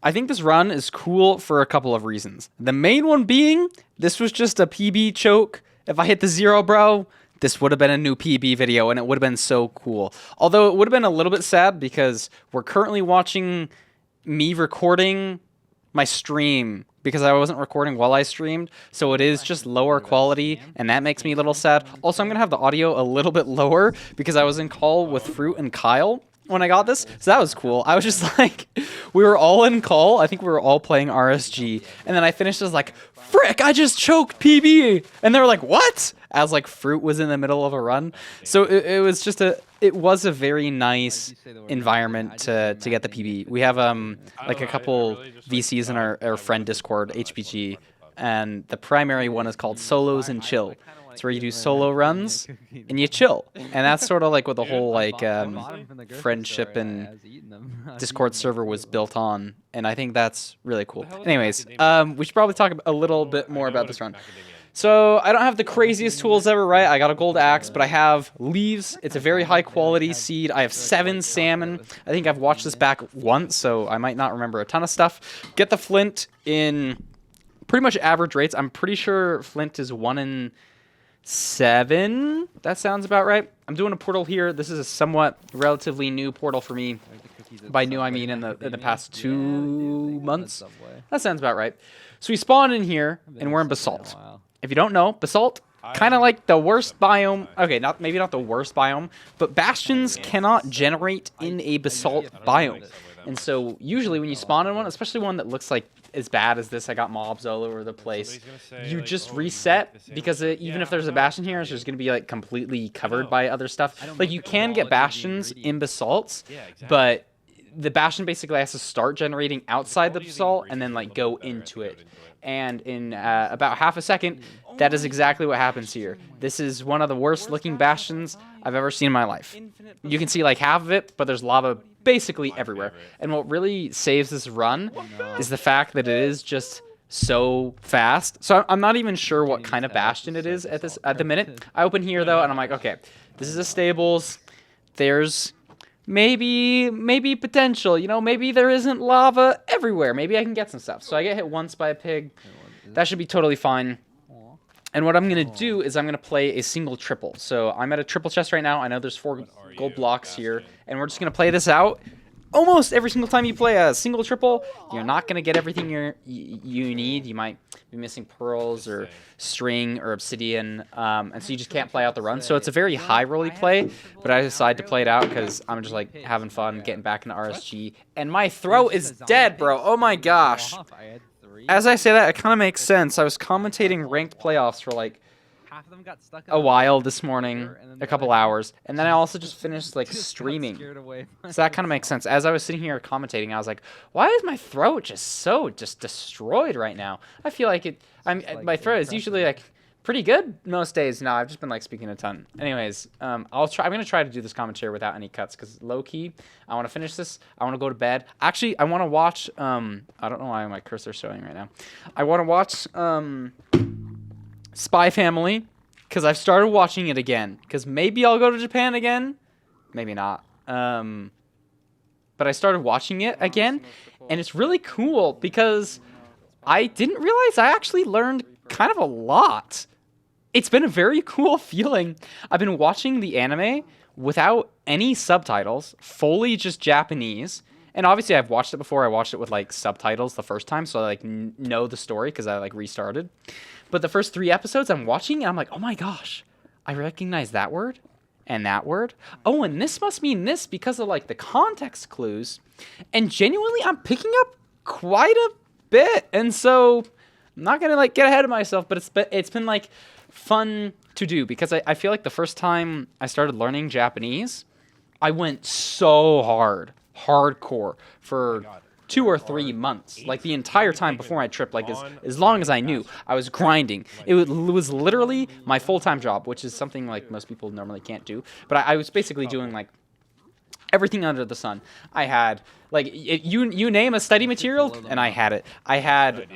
I think this run is cool for a couple of reasons. The main one being, this was just a PB choke. If I hit the 0, bro, this would have been a new PB video, and it would have been so cool. Although it would have been a little bit sad because we're currently watching me recording my stream because I wasn't recording while I streamed, so it is just lower quality, and that makes me a little sad. Also, I'm going to have the audio a little bit lower because I was in call with Fruit and Kyle when I got this, so that was cool. I was just like, we were all in call. I think we were all playing RSG, and then I finished as like, frick, I just choked PB, and they were like, what? As like Fruit was in the middle of a run. So it was just it was a very nice environment to get the PB. We have like a couple VCs in our friend Discord, HPG, and the primary one is called Solos and Chill. It's where you do solo runs and you chill, and that's sort of like what the whole like friendship and Discord server was built on, and I think that's really cool. Anyways, we should probably talk a little bit more about this run. So I don't have the craziest tools ever, right? I got a gold axe, but I have leaves. It's a very high quality seed. I have 7 salmon. I think I've watched this back once, so I might not remember a ton of stuff. Get the flint in pretty much average rates. I'm pretty sure flint is 1 in 7. That sounds about right. I'm doing a portal here. This is a somewhat relatively new portal for me. By new, I mean in the past 2 months. That sounds about right. So we spawn in here, and we're in basalt. If you don't know, basalt, kind of like the worst biome. Okay, maybe not the worst biome, but bastions cannot generate in a basalt biome. And so usually when you spawn in one, especially one that looks like as bad as this, I got mobs all over the place, you just reset, because even if there's a bastion here, it's just going to be like completely covered by other stuff. Like you can get bastions in basalts, but the bastion basically has to start generating outside the basalt and then like go into it. And in about half a second, that is exactly what happens here. This is one of the worst looking bastions I've ever seen in my life. You can see like half of it, but there's lava basically everywhere. And what really saves this run is the fact that it is just so fast. So I'm not even sure what kind of bastion it is at the minute. I open here though, and I'm like, okay, this is a stables. There's maybe potential, you know, maybe there isn't lava everywhere. Maybe I can get some stuff. So I get hit once by a pig. That should be totally fine. And what I'm going to do is I'm going to play a single triple. So I'm at a triple chest right now. I know there's 4 gold blocks here, and we're just going to play this out. Almost every single time you play a single triple, you're not going to get everything you need. You might be missing pearls or string or obsidian, and so you just can't play out the run. So it's a very high rolly play, but I decided to play it out because I'm just like having fun, getting back into RSG. And my throat is dead, bro. Oh my gosh. As I say that, it kind of makes sense. I was commentating ranked playoffs for like a while this morning, a couple hours, and then I also just finished like streaming. So that kind of makes sense. As I was sitting here commentating, I was like, why is my throat just destroyed right now? I feel like my throat is usually like pretty good most days. No, I've just been like speaking a ton. Anyways, I'm gonna try to do this commentary without any cuts, because low key, I want to finish this. I want to go to bed. Actually, I want to watch. I don't know why my cursor's showing right now. I want to watch Spy Family, because I've started watching it again. Because maybe I'll go to Japan again, maybe not. But I started watching it again, and it's really cool because I didn't realize I actually learned kind of a lot. It's been a very cool feeling. I've been watching the anime without any subtitles, fully just Japanese. And obviously I've watched it before. I watched it with like subtitles the first time, so I like know the story because I like restarted. But the first 3 episodes I'm watching, and I'm like, oh my gosh, I recognize that word and that word. Oh, and this must mean this because of like the context clues. And genuinely, I'm picking up quite a bit. And so I'm not gonna like get ahead of myself, but it's been like fun to do, because I feel like the first time I started learning Japanese, I went so hardcore for 2 or 3 months, like the entire time before my trip, like as long as I knew, I was grinding. It was literally my full-time job, which is something like most people normally can't do. But I was basically doing like everything under the sun. I had like you name a study material, and I had it. I had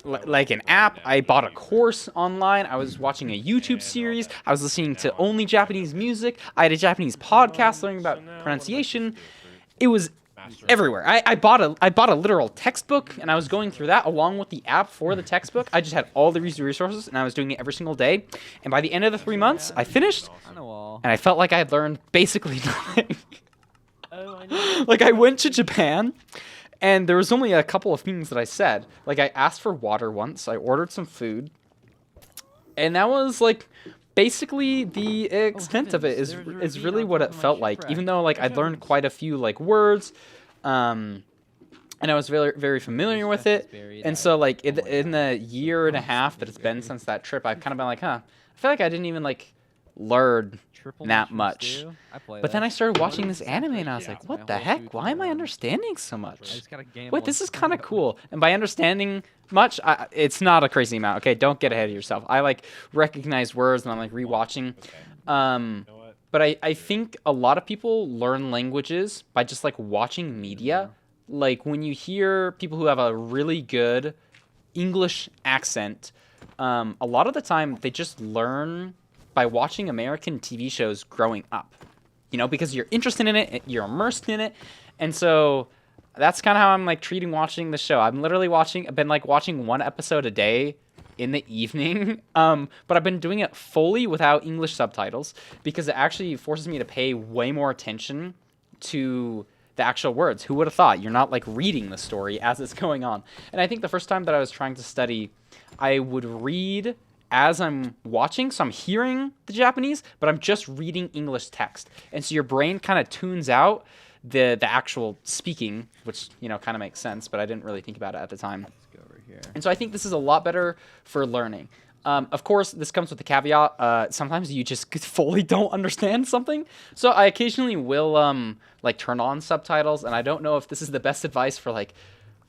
like an app. I bought a course online. I was watching a YouTube series. I was listening to only Japanese music. I had a Japanese podcast learning about pronunciation. It was everywhere. I bought a literal textbook, and I was going through that along with the app for the textbook. I just had all the resources, and I was doing it every single day. And by the end of the 3 months, I finished, and I felt like I had learned basically nothing. Like, I went to Japan, and there was only a couple of things that I said. Like, I asked for water once, I ordered some food, and that was, like, basically the extent of it is really what it felt like. Even though, like, I'd learned quite a few, like, words, and I was very, very familiar with it. And so, like, in the year and a half that it's been since that trip, I've kind of been like, huh, I feel like I didn't even, like, learn that much. But then I started watching this anime, and I was like, what the heck? Why am I understanding so much? Wait, this is kind of cool. And by understanding much, it's not a crazy amount. Okay, don't get ahead of yourself. I, like, recognize words, and I'm, like, rewatching. But I think a lot of people learn languages by just, like, watching media. Like, when you hear people who have a really good English accent, a lot of the time they just learn by watching American TV shows growing up, you know, because you're interested in it, you're immersed in it. And so that's kind of how I'm, like, treating watching the show. I'm literally I've been, like, watching 1 episode a day in the evening. But I've been doing it fully without English subtitles because it actually forces me to pay way more attention to the actual words. Who would have thought? You're not, like, reading the story as it's going on. And I think the first time that I was trying to study, I would read as I'm watching, so I'm hearing the Japanese, but I'm just reading English text. And so your brain kind of tunes out the actual speaking, which, you know, kind of makes sense, but I didn't really think about it at the time. Let's go over here. And so I think this is a lot better for learning. Of course, this comes with the caveat. Sometimes you just fully don't understand something. So I occasionally will, like, turn on subtitles, and I don't know if this is the best advice for, like,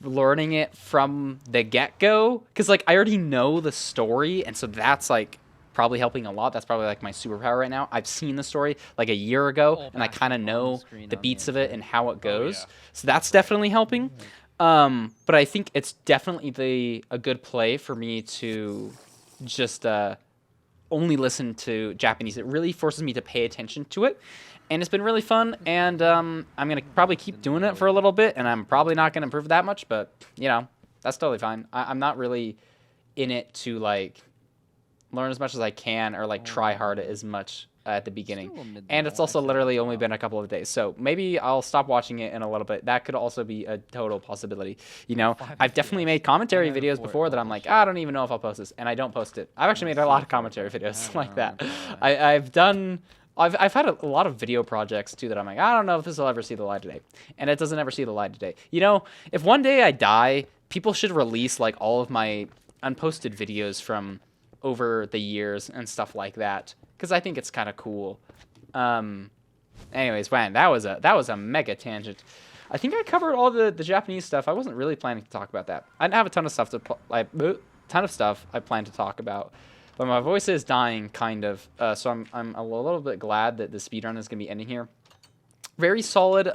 learning it from the get-go, because, like, I already know the story, and so that's, like, probably helping a lot. That's probably, like, my superpower right now. I've seen the story, like, a year ago, and I kind of know the beats of it and how it goes. So that's definitely helping. But I think it's definitely a good play for me to just only listen to Japanese. It really forces me to pay attention to it. And it's been really fun, and I'm going to probably keep doing it for a little bit, and I'm probably not going to improve that much, but, you know, that's totally fine. I'm not really in it to, like, learn as much as I can or, like, try hard as much at the beginning. And it's also literally only been a couple of days, so maybe I'll stop watching it in a little bit. That could also be a total possibility. You know, I've definitely made commentary videos before that I'm like, I don't even know if I'll post this, and I don't post it. I've actually made a lot of commentary videos like that. I've had a lot of video projects, too, that I'm like, I don't know if this will ever see the light of day. And it doesn't ever see the light of day. You know, if one day I die, people should release, like, all of my unposted videos from over the years and stuff like that. Because I think it's kind of cool. Anyways, man, that was a mega tangent. I think I covered all the Japanese stuff. I wasn't really planning to talk about that. I didn't have a ton of stuff I planned to talk about. But my voice is dying, kind of. So I'm a little bit glad that the speedrun is going to be ending here. Very solid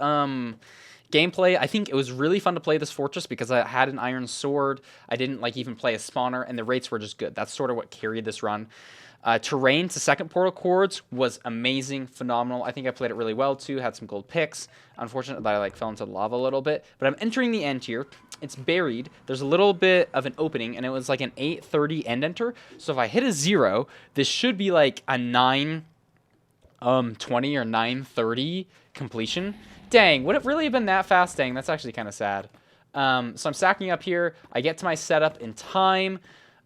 gameplay. I think it was really fun to play this fortress because I had an iron sword. I didn't, like, even play a spawner, and the rates were just good. That's sort of what carried this run. Terrain to second portal chords was amazing, phenomenal. I think I played it really well, too. Had some gold picks. Unfortunately, I, like, fell into the lava a little bit. But I'm entering the end here. It's buried. There's a little bit of an opening, and it was like an 8:30 end enter. So if I hit a 0, this should be like a 9:20 or 9:30 completion. Dang, would it really have been that fast? Dang, that's actually kind of sad. So I'm stacking up here. I get to my setup in time,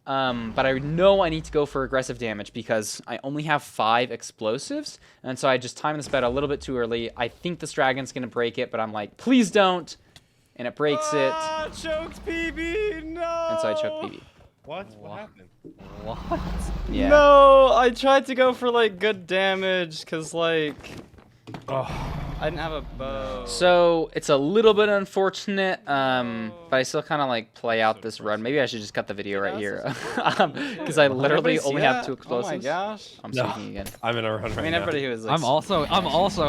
but I know I need to go for aggressive damage because I only have 5 explosives, and so I just timed this bet a little bit too early. I think this dragon's going to break it, but I'm like, please don't. And it breaks it. Choked PB, no! And so I choked PB. What? What happened? What? Yeah. No, I tried to go for, like, good damage, because, like, I didn't have a bow. So it's a little bit unfortunate, but I still kind of, like, play out this run. Maybe I should just cut the video right here, because I literally only have 2 explosives. Oh my gosh. I'm speaking again. I'm in a run right now. I mean, everybody who is, like... I'm also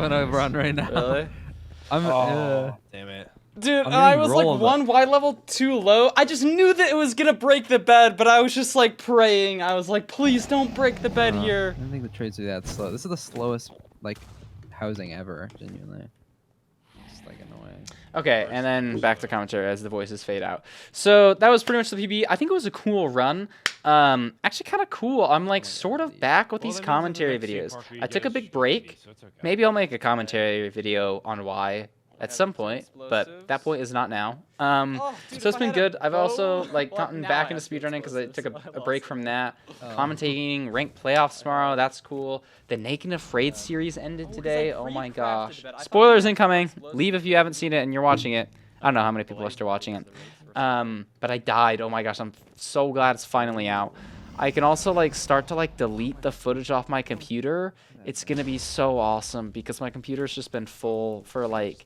in a run right now. Really? Damn it. Dude, I was, like, 1 Y level too low. I just knew that it was gonna break the bed, but I was just, like, praying. I was like, please don't break the bed here. I don't think the trades are that slow. This is the slowest, like, housing ever, genuinely. like annoying. Okay, and then back to commentary as the voices fade out. So that was pretty much the PB. I think it was a cool run. Actually kind of cool. I'm like sort of back with these commentary videos. I took a big break. Maybe I'll make a commentary video on why at some point, but that point is not now. So it's been good. I've also like gotten back into speedrunning because I took a break from that. Commentating ranked playoffs tomorrow. That's cool. The Naked and Afraid series ended today. Oh my gosh. Spoilers incoming. Leave if you haven't seen it and you're watching it. I don't know how many people are still watching it. But I died. Oh my gosh. I'm so glad it's finally out. I can also like start to like delete the footage off my computer. It's gonna be so awesome because my computer's just been full for like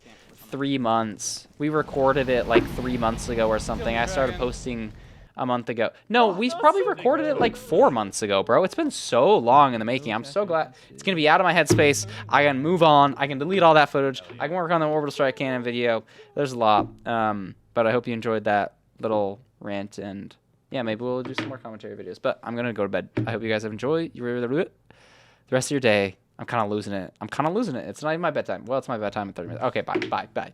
3 months. We recorded it like 3 months ago or something. I started posting a month ago. No, we probably recorded it like 4 months ago, bro. It's been so long in the making. I'm so glad it's gonna be out of my headspace. I can move on. I can delete all that footage. I can work on the Orbital Strike Cannon video. There's a lot. But I hope you enjoyed that little rant, and yeah, maybe we'll do some more commentary videos. But I'm gonna go to bed. I hope you guys have enjoyed the rest of your day. I'm kind of losing it. It's not even my bedtime. Well, it's my bedtime in 30 minutes. Okay, bye.